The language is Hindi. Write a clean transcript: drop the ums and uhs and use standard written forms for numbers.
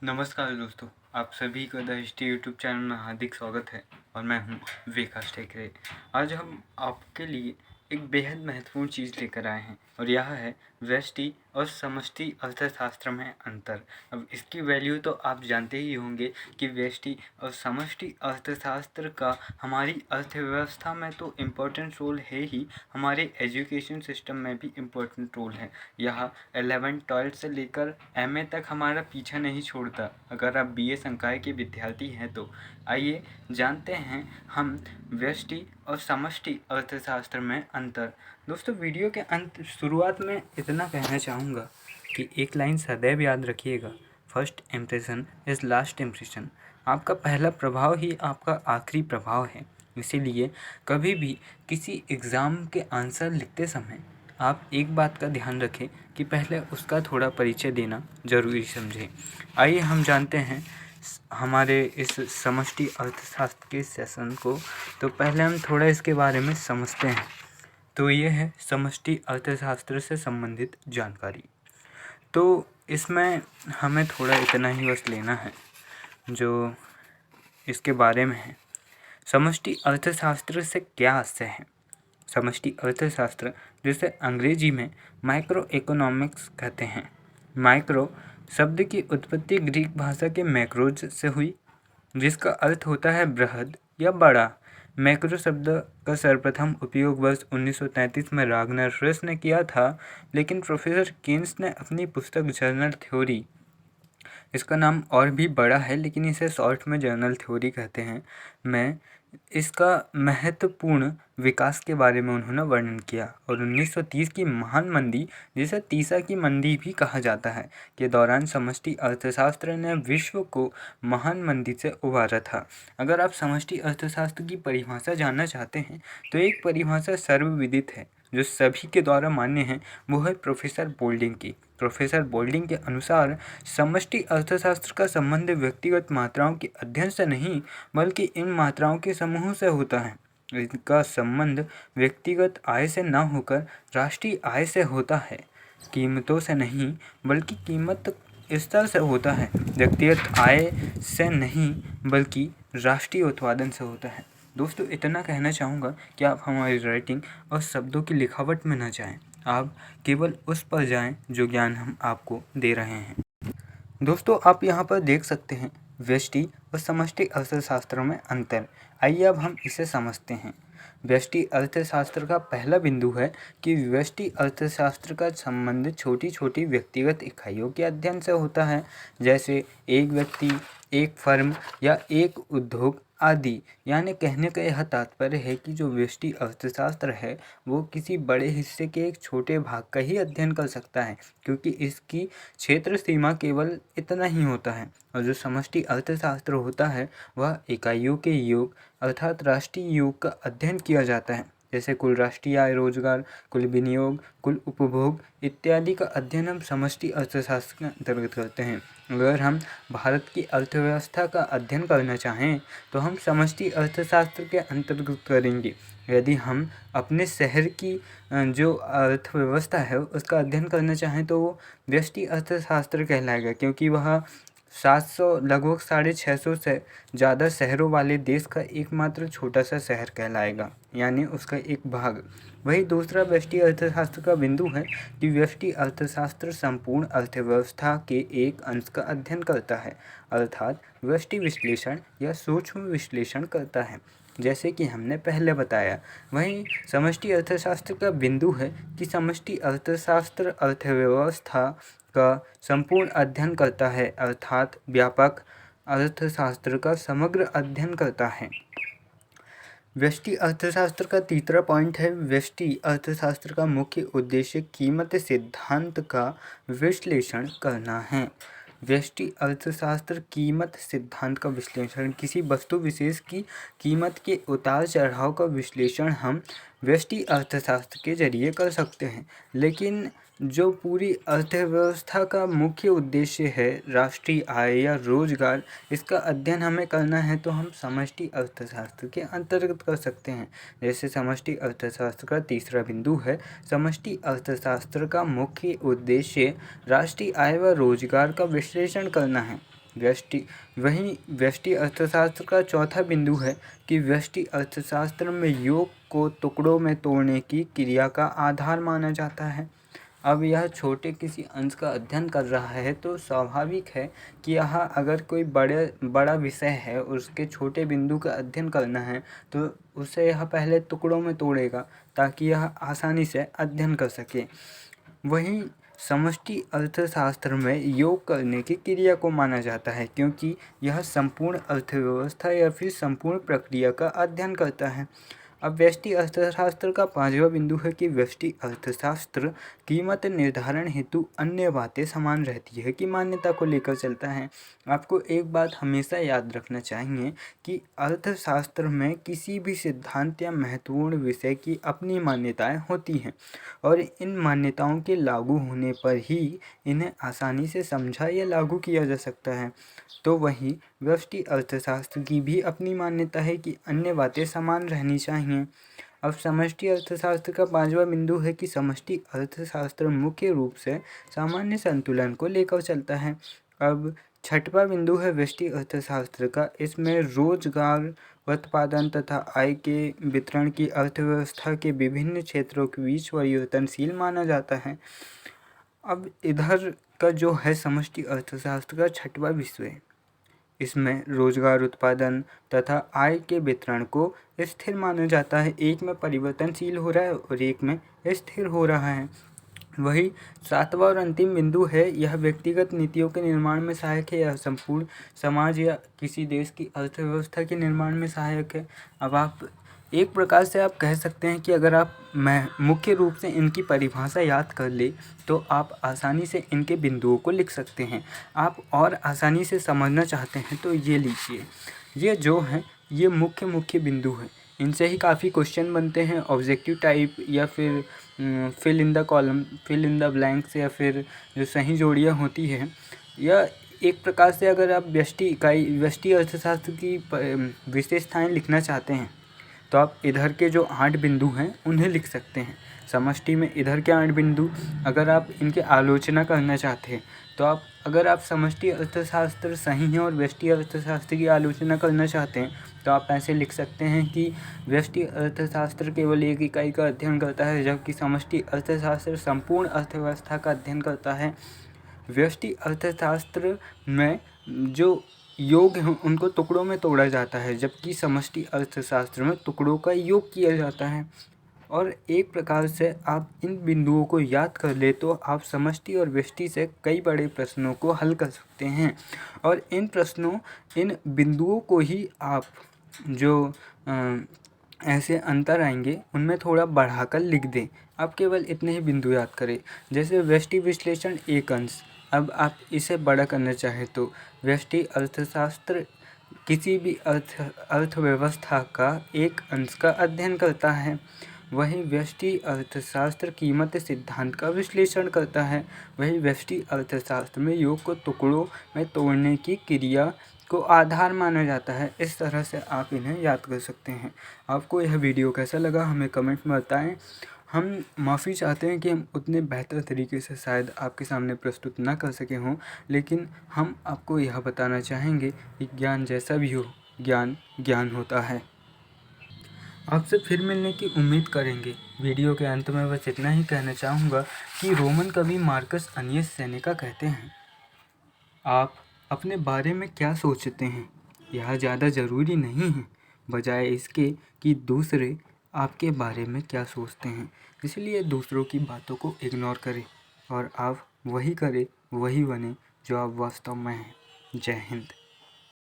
नमस्कार दोस्तों, आप सभी का द हिस्ट्री यूट्यूब चैनल में हार्दिक स्वागत है और मैं हूं विकास टेकरे। आज हम आपके लिए एक बेहद महत्वपूर्ण चीज़ लेकर आए हैं और यह है व्यष्टि और समष्टि अर्थशास्त्र में अंतर। अब इसकी वैल्यू तो आप जानते ही होंगे कि व्यष्टि और समष्टि अर्थशास्त्र का हमारी अर्थव्यवस्था में तो इम्पोर्टेंट रोल है ही, हमारे एजुकेशन सिस्टम में भी इम्पोर्टेंट रोल है। यह 11th-12th से लेकर MA तक हमारा पीछा नहीं छोड़ता। अगर आप BA संकाय के विद्यार्थी हैं तो आइए जानते हैं हम व्यष्टि और समष्टि अर्थशास्त्र में अंतर। दोस्तों, वीडियो के अंत शुरुआत में इतना कहना चाहूँगा कि एक लाइन सदैव याद रखिएगा, first impression is last impression. आपका पहला प्रभाव ही आपका आखिरी प्रभाव है। इसीलिए कभी भी किसी एग्ज़ाम के आंसर लिखते समय आप एक बात का ध्यान रखें कि पहले उसका थोड़ा परिचय देना ज़रूरी समझें। आइए हम जानते हैं हमारे इस समष्टि अर्थशास्त्र के सेशन को। तो पहले हम थोड़ा इसके बारे में समझते हैं। तो ये है समष्टि अर्थशास्त्र से संबंधित जानकारी। तो इसमें हमें थोड़ा इतना ही बस लेना है जो इसके बारे में है। समष्टि अर्थशास्त्र से क्या आशय है? समष्टि अर्थशास्त्र, जिसे अंग्रेजी में माइक्रो इकोनॉमिक्स कहते हैं। माइक्रो शब्द की उत्पत्ति ग्रीक भाषा के मैक्रोज से हुई, जिसका अर्थ होता है बृहद या बड़ा। मैक्रो शब्द का सर्वप्रथम उपयोग वर्ष 1933 में रागनर रस ने किया था, लेकिन प्रोफेसर केन्स ने अपनी पुस्तक जर्नल थ्योरी, इसका नाम और भी बड़ा है लेकिन इसे शॉर्ट में जर्नल थ्योरी कहते हैं, मैं इसका महत्वपूर्ण विकास के बारे में उन्होंने वर्णन किया। और 1930 की महान मंदी, जिसे तीसा की मंदी भी कहा जाता है, के दौरान समष्टि अर्थशास्त्र ने विश्व को महान मंदी से उबारा था। अगर आप समष्टि अर्थशास्त्र की परिभाषा जानना चाहते हैं तो एक परिभाषा सर्वविदित है जो सभी के द्वारा मान्य है, वो है प्रोफेसर बोल्डिंग की। प्रोफेसर बोल्डिंग के अनुसार समष्टि अर्थशास्त्र का संबंध व्यक्तिगत मात्राओं के अध्ययन से नहीं बल्कि इन मात्राओं के समूह से होता है। इनका संबंध व्यक्तिगत आय से न होकर राष्ट्रीय आय से होता है, कीमतों से नहीं बल्कि कीमत स्तर से होता है। व्यक्तिगत आय से नहीं बल्कि राष्ट्रीय उत्पादन से होता है। दोस्तों, इतना कहना चाहूँगा कि आप हमारी राइटिंग और शब्दों की लिखावट में न जाएं, आप केवल उस पर जाएं जो ज्ञान हम आपको दे रहे हैं। दोस्तों, आप यहाँ पर देख सकते हैं व्यष्टि और समष्टि अर्थशास्त्र में अंतर। आइए अब हम इसे समझते हैं। व्यष्टि अर्थशास्त्र का पहला बिंदु है कि व्यष्टि अर्थशास्त्र का संबंध छोटी छोटी व्यक्तिगत इकाइयों के अध्ययन से होता है, जैसे एक व्यक्ति, एक फर्म या एक उद्योग आदि। यानी कहने का यह तात्पर्य है कि जो व्यष्टि अर्थशास्त्र है वो किसी बड़े हिस्से के एक छोटे भाग का ही अध्ययन कर सकता है, क्योंकि इसकी क्षेत्र सीमा केवल इतना ही होता है। और जो समष्टि अर्थशास्त्र होता है वह इकाइयों के योग अर्थात राष्ट्रीय योग का अध्ययन किया जाता है, जैसे कुल राष्ट्रीय आय, रोजगार, कुल विनियोग, कुल उपभोग इत्यादि का अध्ययन हम समष्टि अर्थशास्त्र के अंतर्गत करते हैं। अगर हम भारत की अर्थव्यवस्था का अध्ययन करना चाहें तो हम समष्टि अर्थशास्त्र के अंतर्गत करेंगे। यदि हम अपने शहर की जो अर्थव्यवस्था है उसका अध्ययन करना चाहें तो वो व्यष्टि अर्थशास्त्र कहलाएगा, क्योंकि वह 700 लगभग 650 से ज़्यादा शहरों वाले देश का एकमात्र छोटा सा शहर कहलाएगा, यानी उसका एक भाग। वही दूसरा व्यष्टि अर्थशास्त्र का बिंदु है कि व्यष्टि अर्थशास्त्र संपूर्ण अर्थव्यवस्था के एक अंश का अध्ययन करता है, अर्थात व्यष्टि विश्लेषण या सूक्ष्म विश्लेषण करता है, जैसे कि हमने पहले बताया। वहीं समष्टि अर्थशास्त्र का बिंदु है कि समष्टि अर्थशास्त्र अर्थव्यवस्था का संपूर्ण अध्ययन करता है, अर्थात व्यापक अर्थशास्त्र का समग्र अध्ययन करता है। व्यष्टि अर्थशास्त्र का तीसरा पॉइंट है, व्यष्टि अर्थशास्त्र का मुख्य उद्देश्य कीमत सिद्धांत का विश्लेषण करना है। व्यष्टि अर्थशास्त्र कीमत सिद्धांत का विश्लेषण, किसी वस्तु विशेष की कीमत के उतार चढ़ाव का विश्लेषण हम व्यष्टि अर्थशास्त्र के जरिए कर सकते हैं। लेकिन जो पूरी अर्थव्यवस्था का मुख्य उद्देश्य है राष्ट्रीय आय या रोजगार, इसका अध्ययन हमें करना है तो हम समष्टि अर्थशास्त्र के अंतर्गत कर सकते हैं। जैसे समष्टि अर्थशास्त्र का तीसरा बिंदु है, समष्टि अर्थशास्त्र का मुख्य उद्देश्य राष्ट्रीय आय व रोजगार का विश्लेषण करना है। व्यष्टि वहीं व्यष्टि अर्थशास्त्र का चौथा बिंदु है कि व्यष्टि अर्थशास्त्र में योग को टुकड़ों में तोड़ने की क्रिया का आधार माना जाता है। अब यह छोटे किसी अंश का अध्ययन कर रहा है तो स्वाभाविक है कि यह अगर कोई बड़ा विषय है उसके छोटे बिंदु का अध्ययन करना है तो उसे यह पहले टुकड़ों में तोड़ेगा ताकि यह आसानी से अध्ययन कर सके। वहीं समष्टि अर्थशास्त्र में योग करने की क्रिया को माना जाता है क्योंकि यह संपूर्ण अर्थव्यवस्था या फिर संपूर्ण प्रक्रिया का अध्ययन करता है। अब व्यष्टि अर्थशास्त्र का पांचवा बिंदु है कि व्यष्टि अर्थशास्त्र कीमत निर्धारण हेतु अन्य बातें समान रहती है कि मान्यता को लेकर चलता है। आपको एक बात हमेशा याद रखना चाहिए कि अर्थशास्त्र में किसी भी सिद्धांत या महत्वपूर्ण विषय की अपनी मान्यताएं होती हैं और इन मान्यताओं के लागू होने पर ही इन्हें आसानी से समझा या लागू किया जा सकता है। तो वहीं व्यष्टि अर्थशास्त्र की भी अपनी मान्यता है कि अन्य बातें समान रहनी चाहिए। अब समष्टि अर्थशास्त्र का पांचवा बिंदु है कि समष्टि अर्थशास्त्र मुख्य रूप से सामान्य संतुलन को लेकर चलता है। अब छठवां बिंदु है व्यष्टि अर्थशास्त्र का। इसमें रोजगार, उत्पादन तथा आय के वितरण की अर्थव्यवस्था के विभिन्न क्षेत्रों के बीच परिवर्तनशील माना जाता है। अब इधर का जो है समष्टि अर्थशास्त्र का छठवां विषय, इसमें रोजगार, उत्पादन तथा आय के वितरण को स्थिर माना जाता है। एक में परिवर्तनशील हो रहा है और एक में स्थिर हो रहा है। वही सातवां और अंतिम बिंदु है, यह व्यक्तिगत नीतियों के निर्माण में सहायक है या संपूर्ण समाज या किसी देश की अर्थव्यवस्था के निर्माण में सहायक है। अब आप एक प्रकार से आप कह सकते हैं कि अगर आप मुख्य रूप से इनकी परिभाषा याद कर ले तो आप आसानी से इनके बिंदुओं को लिख सकते हैं। आप और आसानी से समझना चाहते हैं तो ये लीजिए, ये जो हैं ये मुख्य बिंदु हैं। इनसे ही काफ़ी क्वेश्चन बनते हैं ऑब्जेक्टिव टाइप या फिर fill in the column, fill in the blanks या फिर जो सही जोड़ियाँ होती हैं। या एक प्रकार से अगर आप व्यष्टि अर्थशास्त्र की विशेषताएँ लिखना चाहते हैं तो आप इधर के जो 8 बिंदु हैं उन्हें लिख सकते हैं। समष्टि में इधर के 8 बिंदु, अगर आप इनकी आलोचना करना चाहते हैं तो अगर आप समष्टि अर्थशास्त्र सही हैं और व्यष्टि अर्थशास्त्र की आलोचना करना चाहते हैं तो आप ऐसे लिख सकते हैं कि व्यष्टि अर्थशास्त्र केवल एक इकाई का अध्ययन करता है जबकि समष्टि अर्थशास्त्र संपूर्ण अर्थव्यवस्था का अध्ययन करता है। व्यष्टि अर्थशास्त्र में जो योग हैं उनको टुकड़ों में तोड़ा जाता है जबकि समष्टि अर्थशास्त्र में टुकड़ों का योग किया जाता है। और एक प्रकार से आप इन बिंदुओं को याद कर ले तो आप समष्टि और व्यष्टि से कई बड़े प्रश्नों को हल कर सकते हैं। और इन बिंदुओं को ही आप जो ऐसे अंतर आएंगे उनमें थोड़ा बढ़ाकर लिख दें। आप केवल इतने ही बिंदु याद करें, जैसे व्यष्टि विश्लेषण एक अंश। अब आप इसे बड़ा करना चाहें तो व्यष्टि अर्थशास्त्र किसी भी अर्थव्यवस्था का एक अंश का अध्ययन करता है। वहीं व्यष्टि अर्थशास्त्र कीमत सिद्धांत का विश्लेषण करता है। वहीं व्यष्टि अर्थशास्त्र में योग को टुकड़ों में तोड़ने की क्रिया को आधार माना जाता है। इस तरह से आप इन्हें याद कर सकते हैं। आपको यह वीडियो कैसा लगा हमें कमेंट में बताएं। हम माफ़ी चाहते हैं कि हम उतने बेहतर तरीके से शायद आपके सामने प्रस्तुत ना कर सके हों, लेकिन हम आपको यह बताना चाहेंगे कि ज्ञान जैसा भी हो, ज्ञान ज्ञान होता है। आपसे फिर मिलने की उम्मीद करेंगे। वीडियो के अंत में बस इतना ही कहना चाहूँगा कि रोमन कवि मार्कस अनियस सेनेका कहते हैं, आप अपने बारे में क्या सोचते हैं यह ज़्यादा ज़रूरी नहीं है, बजाय इसके कि दूसरे आपके बारे में क्या सोचते हैं। इसलिए दूसरों की बातों को इग्नोर करें और आप वही करें, वही बने जो आप वास्तव में हैं। जय हिंद।